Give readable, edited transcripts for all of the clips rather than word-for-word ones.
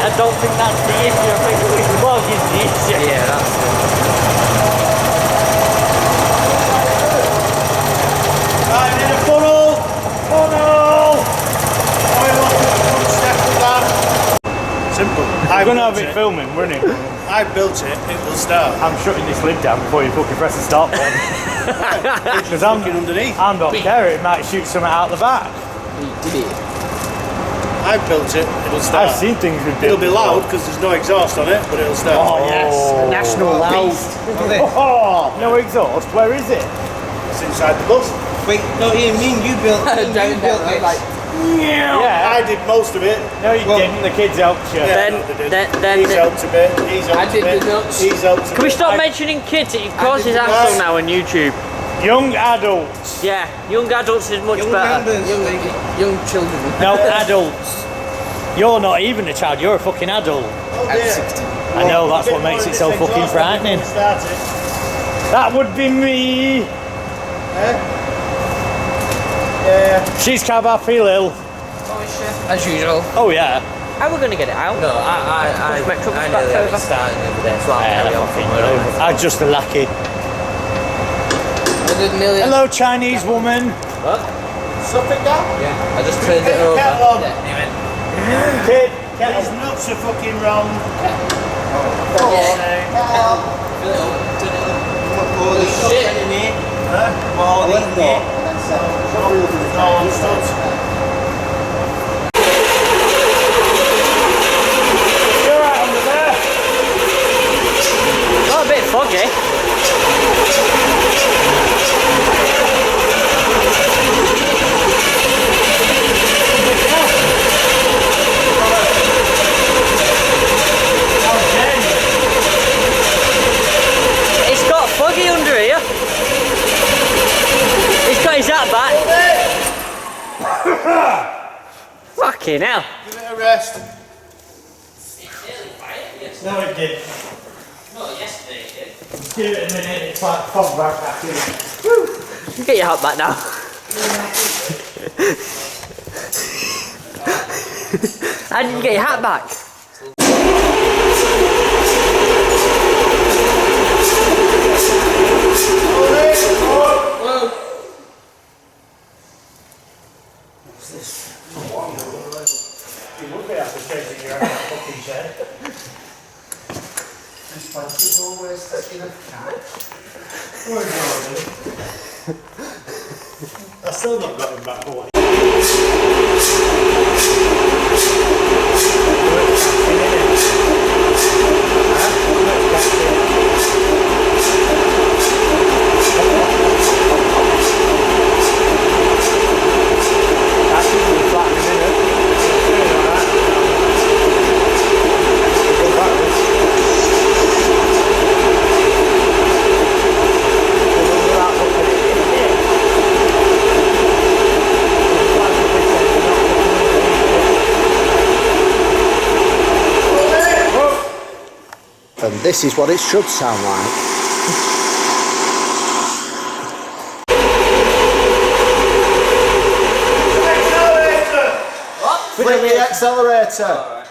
I don't think that's the issue. I think the vlog is the issue. Yeah, that's it. Right, in a funnel! Funnel! Simple. I'm going to have it filming, wouldn't it? I built it, it will start. I'm shutting this lid down before you fucking press the start button. Because I'm underneath. I'm not care, it might shoot something out the back. Did it? I built it, it'll start. I've seen things with It'll be loud because there's no exhaust on it, but it'll start. Oh, yes. National loud. Oh, no exhaust, where is it? It's inside the bus. Wait, no, you mean you built it? You built it. Like, Yeah. I did most of it. No, you didn't, the kids helped you. Yeah, Then he's helped a bit. He's helped I did a bit. the nuts. He's helped a bit. can we stop mentioning kids? It causes hassle now on YouTube. Young adults. Yeah, young adults is much Young better. members. young children. No, adults. You're not even a child, you're a fucking adult. Oh, At dear. 60. I know, that's what makes it so fucking frightening. Start it. That would be me. Yeah. She's cab, I feel ill. As usual. Oh yeah. How are we going to get it out? No, I Make trouble nearly back had over. it starting over there, so I'll carry on from where I I'm just a lackey. million. Hello, Chinese woman. What? Something down? Yeah, I just turned it over. Kettle on. Yeah, he went, Kid. His nuts are fucking wrong. Holy shit. Holy shit. You're right under there. Got a bit foggy. It's got foggy under here. He's got his hat back. Fucking hell. Give it a rest. No, it did. no, yesterday it did. Give it a minute, it's like fog back in. Get your hat back now. How did you get your hat back? You would be after chasing your own fucking shed. I've still not got him back for what And this is what it should sound like. Flick the accelerator.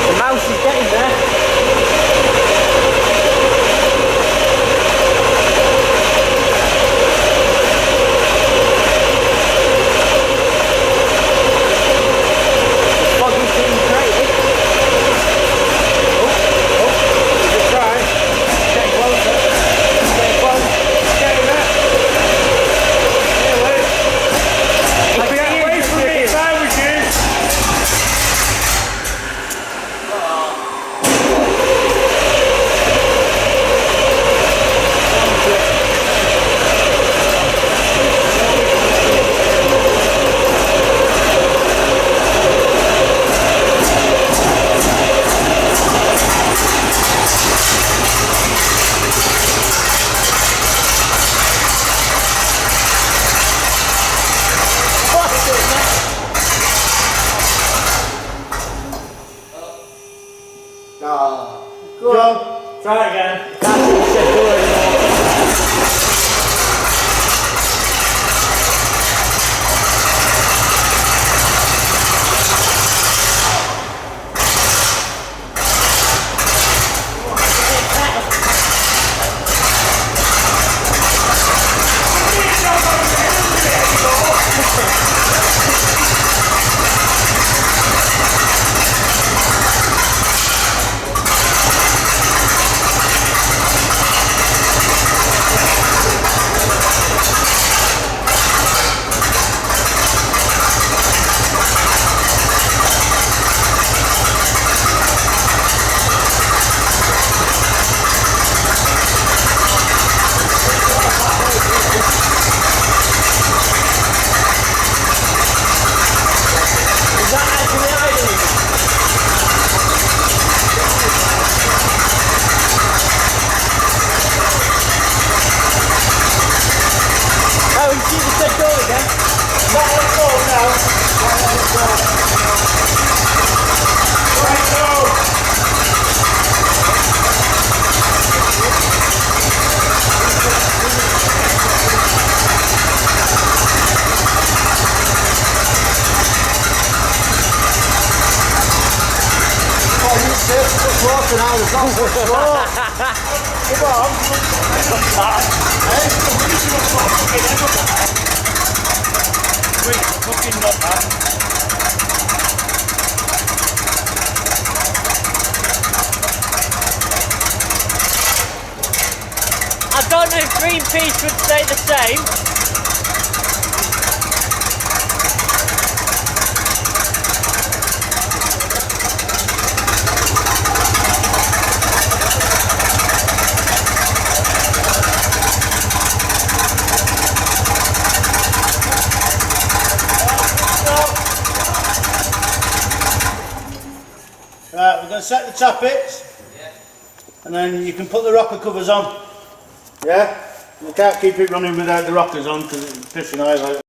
The mouse is getting there. Try again. Can't see the shed door anymore. Oh, you see the shed door again? Not let go now. Right, let it go. Right, go. Oh, you said so close and I was not so slow. Come on. Fucking not that. I don't know if Greenpeace would say the same. Right, we're going to set the tappets. Yeah. And then you can put the rocker covers on. Yeah? You can't keep it running without the rockers on because it's pissing eyes out.